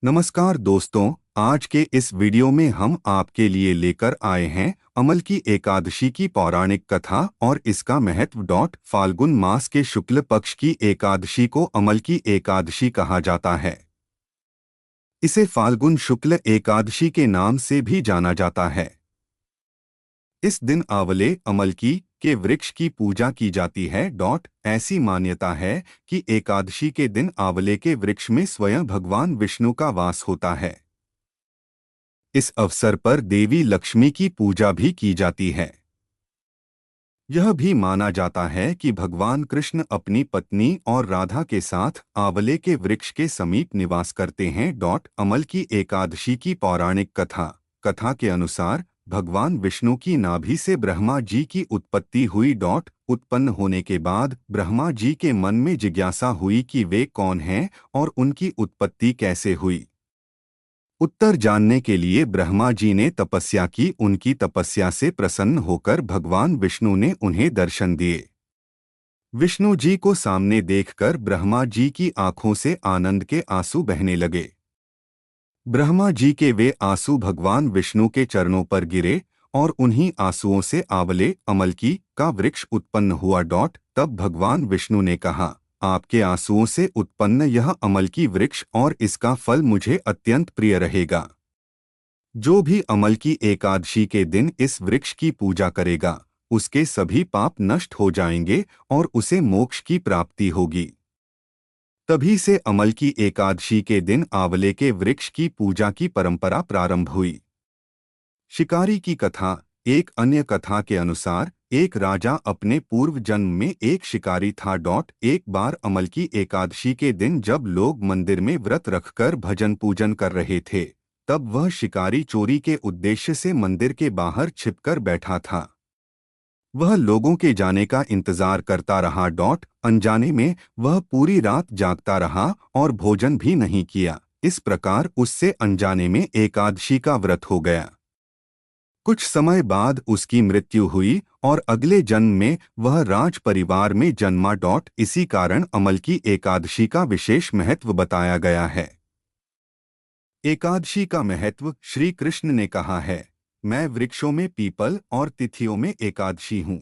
नमस्कार दोस्तों, आज के इस वीडियो में हम आपके लिए लेकर आए हैं अमल की एकादशी की पौराणिक कथा और इसका महत्व। फाल्गुन मास के शुक्ल पक्ष की एकादशी को अमल की एकादशी कहा जाता है। इसे फाल्गुन शुक्ल एकादशी के नाम से भी जाना जाता है। इस दिन आंवले अमलकी के वृक्ष की पूजा की जाती है। ऐसी मान्यता है कि एकादशी के दिन आंवले के वृक्ष में स्वयं भगवान विष्णु का वास होता है। इस अवसर पर देवी लक्ष्मी की पूजा भी की जाती है। यह भी माना जाता है कि भगवान कृष्ण अपनी पत्नी और राधा के साथ आंवले के वृक्ष के समीप निवास करते हैं। अमल की एकादशी की पौराणिक कथा के अनुसार भगवान विष्णु की नाभि से ब्रह्मा जी की उत्पत्ति हुई। उत्पन्न होने के बाद ब्रह्मा जी के मन में जिज्ञासा हुई कि वे कौन हैं और उनकी उत्पत्ति कैसे हुई। उत्तर जानने के लिए ब्रह्मा जी ने तपस्या की। उनकी तपस्या से प्रसन्न होकर भगवान विष्णु ने उन्हें दर्शन दिए। विष्णु जी को सामने देखकर ब्रह्मा जी की आंखों से आनंद के आंसू बहने लगे। ब्रह्मा जी के वे आंसू भगवान विष्णु के चरणों पर गिरे और उन्हीं आंसुओं से आंवले अमलकी का वृक्ष उत्पन्न हुआ। तब भगवान विष्णु ने कहा, आपके आंसुओं से उत्पन्न यह अमलकी वृक्ष और इसका फल मुझे अत्यंत प्रिय रहेगा। जो भी अमलकी एकादशी के दिन इस वृक्ष की पूजा करेगा, उसके सभी पाप नष्ट हो जाएंगे और उसे मोक्ष की प्राप्ति होगी। तभी से अमल की एकादशी के दिन आंवले के वृक्ष की पूजा की परंपरा प्रारंभ हुई। शिकारी की कथा। एक अन्य कथा के अनुसार एक राजा अपने पूर्व जन्म में एक शिकारी था। एक बार अमल की एकादशी के दिन जब लोग मंदिर में व्रत रखकर भजन पूजन कर रहे थे, तब वह शिकारी चोरी के उद्देश्य से मंदिर के बाहर छिपकर बैठा था। वह लोगों के जाने का इंतजार करता रहा। अनजाने में वह पूरी रात जागता रहा और भोजन भी नहीं किया। इस प्रकार उससे अनजाने में एकादशी का व्रत हो गया। कुछ समय बाद उसकी मृत्यु हुई और अगले जन्म में वह राज परिवार में जन्मा। इसी कारण अमल की एकादशी का विशेष महत्व बताया गया है। एकादशी का महत्व श्री कृष्ण ने कहा है, मैं वृक्षों में पीपल और तिथियों में एकादशी हूँ।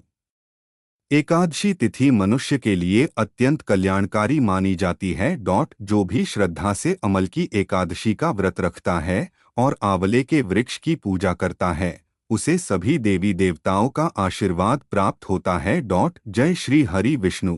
एकादशी तिथि मनुष्य के लिए अत्यंत कल्याणकारी मानी जाती है। जो भी श्रद्धा से अमल की एकादशी का व्रत रखता है और आंवले के वृक्ष की पूजा करता है, उसे सभी देवी देवताओं का आशीर्वाद प्राप्त होता है। जय श्री हरि विष्णु।